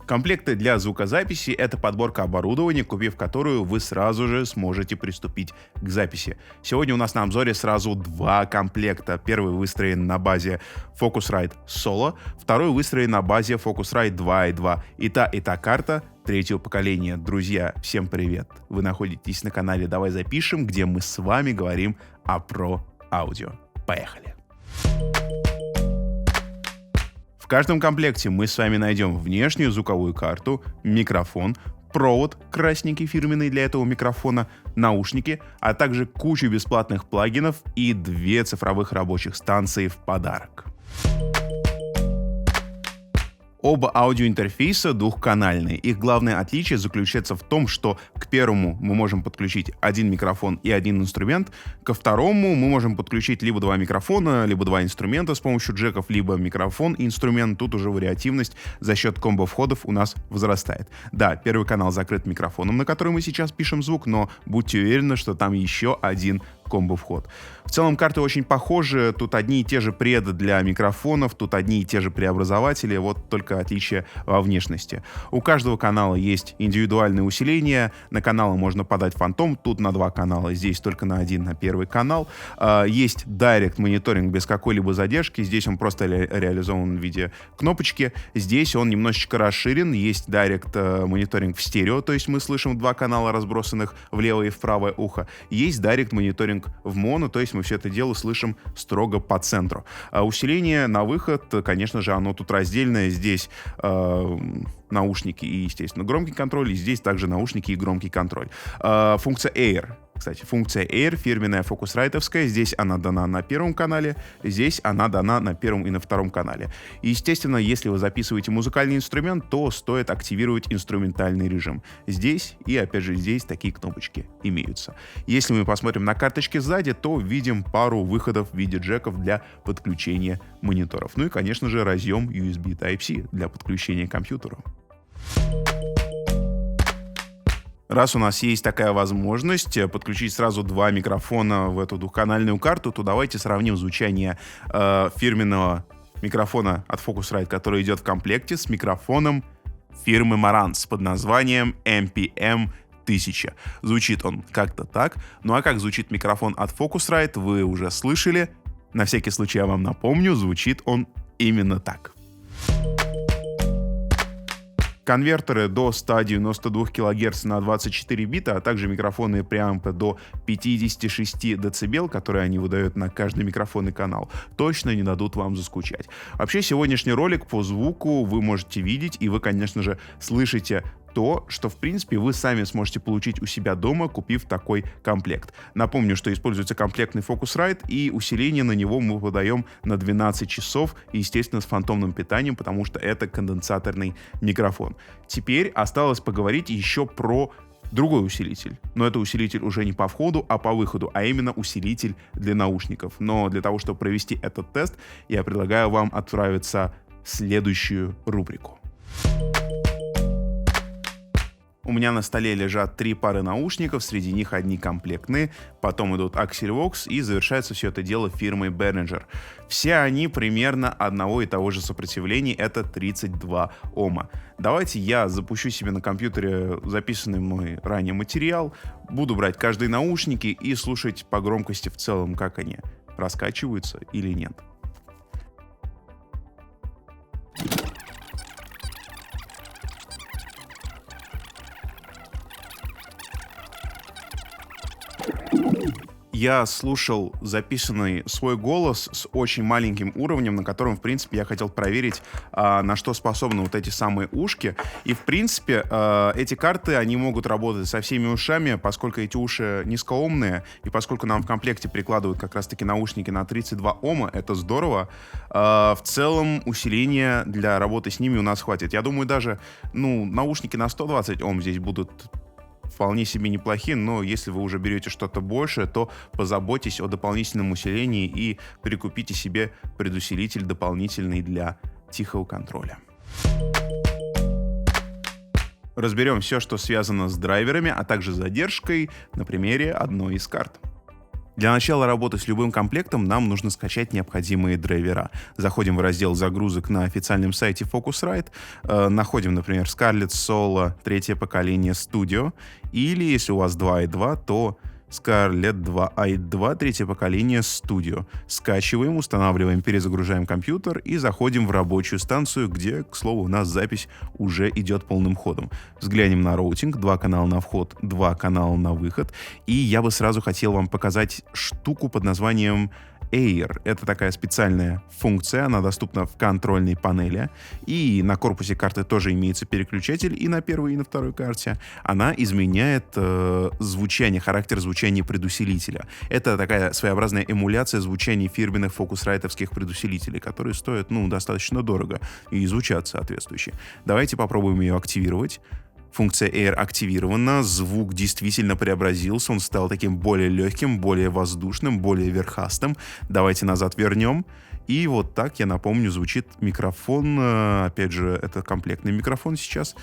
Комплекты для звукозаписи — это подборка оборудования, купив которую вы сразу же сможете приступить к записи. Сегодня у нас на обзоре сразу два комплекта. Первый выстроен на базе Focusrite Solo, второй выстроен на базе Focusrite 2.2. И та карта третьего поколения. Друзья, всем привет! Вы находитесь на канале «Давай запишем», где мы с вами говорим о про-аудио. Поехали! В каждом комплекте мы с вами найдем внешнюю звуковую карту, микрофон, провод красненький фирменный для этого микрофона, наушники, а также кучу бесплатных плагинов и 2 цифровых рабочих станции в подарок. Оба аудиоинтерфейса двухканальные. Их главное отличие заключается в том, что к первому мы можем подключить один микрофон и один инструмент, ко второму мы можем подключить либо 2 микрофона, либо 2 инструмента с помощью джеков, либо микрофон и инструмент. Тут уже вариативность за счет комбо-входов у нас возрастает. Да, первый канал закрыт микрофоном, на который мы сейчас пишем звук, но будьте уверены, что там еще один комбо-вход. В целом карты очень похожи, тут одни и те же преды для микрофонов, тут одни и те же преобразователи, вот только отличие во внешности. У каждого канала есть индивидуальное усиление, на каналы можно подать фантом, тут на 2 канала, здесь только на один, на первый канал. Есть Direct мониторинг без какой-либо задержки, здесь он просто реализован в виде кнопочки, здесь он немножечко расширен, есть Direct мониторинг в стерео, то есть мы слышим 2 канала, разбросанных в левое и в правое ухо, есть Direct мониторинг в моно, то есть мы все это дело слышим строго по центру. Усиление на выход, конечно же, оно тут раздельное. Здесь наушники и, естественно, громкий контроль, и здесь также наушники и громкий контроль. Функция Air. Кстати, функция Air фирменная фокусрайтовская. Здесь она дана на первом канале, здесь она дана на первом и на втором канале. И, естественно, если вы записываете музыкальный инструмент, то стоит активировать инструментальный режим. Здесь и, опять же, здесь такие кнопочки имеются. Если мы посмотрим на карточки сзади, то видим пару выходов в виде джеков для подключения мониторов. Ну и, конечно же, разъем USB Type-C для подключения к компьютеру. Раз у нас есть такая возможность подключить сразу 2 микрофона в эту двухканальную карту, то давайте сравним звучание фирменного микрофона от Focusrite, который идет в комплекте, с микрофоном фирмы Marantz под названием MPM 1000. Звучит он как-то так. Ну а как звучит микрофон от Focusrite, вы уже слышали. На всякий случай я вам напомню, звучит он именно так. Конвертеры до 192 кГц на 24 бита, а также микрофоны и преампы до 56 дБ, которые они выдают на каждый микрофон и канал, точно не дадут вам заскучать. Вообще, сегодняшний ролик по звуку вы можете видеть, и вы, конечно же, слышите то, что, в принципе, вы сами сможете получить у себя дома, купив такой комплект. Напомню, что используется комплектный Focusrite, и усиление на него мы выдаем на 12 часов, и, естественно, с фантомным питанием, потому что это конденсаторный микрофон. Теперь осталось поговорить еще про другой усилитель. Но это усилитель уже не по входу, а по выходу, а именно усилитель для наушников. Но для того, чтобы провести этот тест, я предлагаю вам отправиться в следующую рубрику. У меня на столе лежат 3 пары наушников, среди них одни комплектные, потом идут Axelvox, и завершается все это дело фирмой Behringer. Все они примерно одного и того же сопротивления, это 32 Ома. Давайте я запущу себе на компьютере записанный мной ранее материал, буду брать каждые наушники и слушать по громкости в целом, как они раскачиваются или нет. Я слушал записанный свой голос с очень маленьким уровнем, на котором, в принципе, я хотел проверить, на что способны вот эти самые ушки. И, в принципе, эти карты, они могут работать со всеми ушами, поскольку эти уши низкоомные, и поскольку нам в комплекте прикладывают как раз-таки наушники на 32 Ома, это здорово. В целом, усиления для работы с ними у нас хватит. Я думаю, даже, наушники на 120 Ом здесь будут вполне себе неплохие, но если вы уже берете что-то большее, то позаботьтесь о дополнительном усилении и прикупите себе предусилитель дополнительный для тихого контроля. Разберем все, что связано с драйверами, а также задержкой на примере одной из карт. Для начала работы с любым комплектом нам нужно скачать необходимые драйвера. Заходим в раздел загрузок на официальном сайте Focusrite, находим, например, Scarlett Solo 3-е поколение Studio, или если у вас 2i2, то Scarlett 2i2 3-е поколение Studio. Скачиваем, устанавливаем, перезагружаем компьютер и заходим в рабочую станцию, где, к слову, у нас запись уже идет полным ходом. Взглянем на роутинг, 2 канала на вход, 2 канала на выход. И я бы сразу хотел вам показать штуку под названием Air. Это такая специальная функция, она доступна в контрольной панели. И на корпусе карты тоже имеется переключатель и на первой, и на второй карте. Она изменяет звучание, характер звучания предусилителя. Это такая своеобразная эмуляция звучания фирменных фокусрайтовских предусилителей, которые стоят, достаточно дорого и звучат соответствующе. Давайте попробуем ее активировать. Функция Air активирована, звук действительно преобразился, он стал таким более легким, более воздушным, более верхастым. Давайте назад вернем. И вот так, я напомню, звучит микрофон. Опять же, это комплектный микрофон сейчас.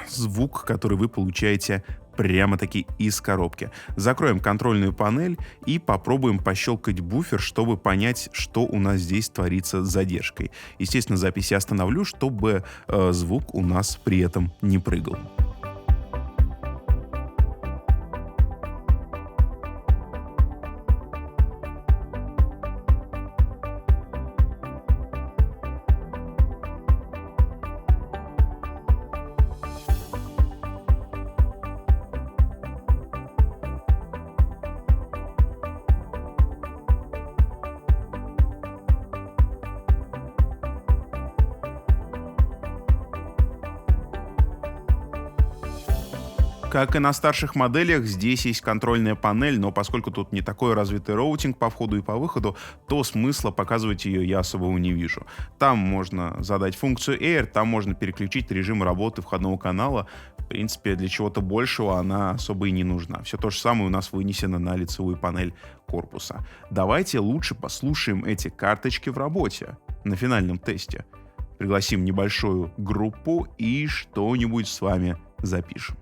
Звук, который вы получаете прямо-таки из коробки. Закроем контрольную панель и попробуем пощелкать буфер, чтобы понять, что у нас здесь творится с задержкой. Естественно, запись я остановлю, чтобы звук у нас при этом не прыгал. Как и на старших моделях, здесь есть контрольная панель, но поскольку тут не такой развитый роутинг по входу и по выходу, то смысла показывать ее я особого не вижу. Там можно задать функцию Air, там можно переключить режим работы входного канала. В принципе, для чего-то большего она особо и не нужна. Все то же самое у нас вынесено на лицевую панель корпуса. Давайте лучше послушаем эти карточки в работе на финальном тесте. Пригласим небольшую группу и что-нибудь с вами запишем.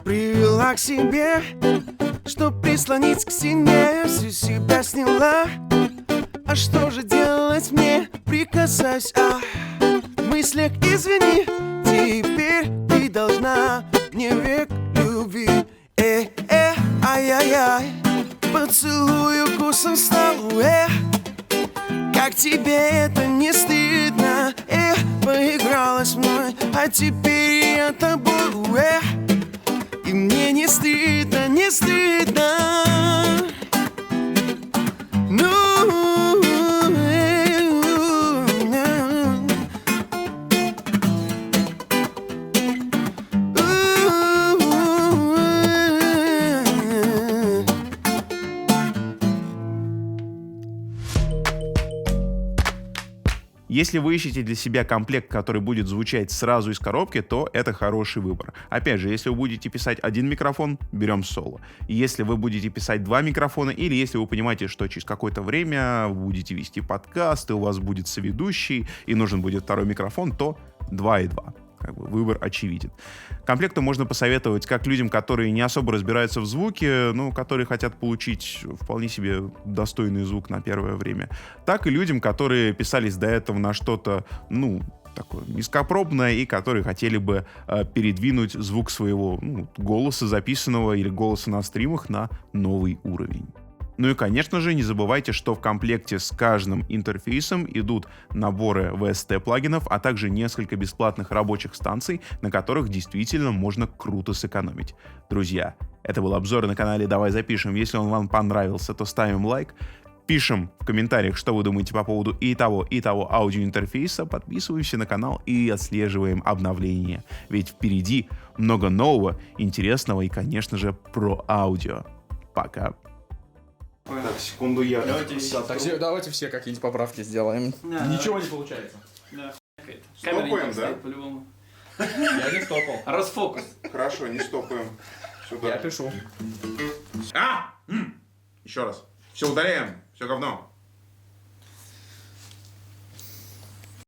Привела к себе, чтоб прислонить к стене, всю себя сняла. А что же делать мне? Прикасаюсь, в мыслях извини. Теперь ты должна мне век любви. Ай-яй-яй, поцелую вкусом столу. Как тебе это не стыдно? Поигралась мной, а теперь я тобой. И мне не стыдно, не стыдно. Ну, Если вы ищете для себя комплект, который будет звучать сразу из коробки, то это хороший выбор. Опять же, если вы будете писать один микрофон, берем соло. Если вы будете писать 2 микрофона, или если вы понимаете, что через какое-то время вы будете вести подкаст, и у вас будет соведущий, и нужен будет второй микрофон, то 2,2. Выбор очевиден. Комплекту можно посоветовать как людям, которые не особо разбираются в звуке, но которые хотят получить вполне себе достойный звук на первое время, так и людям, которые писались до этого на что-то, такое низкопробное, и которые хотели бы передвинуть звук своего голоса записанного или голоса на стримах на новый уровень. Ну и, конечно же, не забывайте, что в комплекте с каждым интерфейсом идут наборы VST-плагинов, а также несколько бесплатных рабочих станций, на которых действительно можно круто сэкономить. Друзья, это был обзор на канале «Давай запишем». Если он вам понравился, то ставим лайк, пишем в комментариях, что вы думаете по поводу и того аудиоинтерфейса, подписываемся на канал и отслеживаем обновления. Ведь впереди много нового, интересного и, конечно же, про аудио. Пока. Так, секунду, я... Давайте все какие-нибудь поправки сделаем. Да, Ничего не получается. Да. Стопаем, да? По-любому. Я не стопал. Расфокус. Хорошо, не стопаем. Я пишу. Еще раз. Все удаляем. Все говно.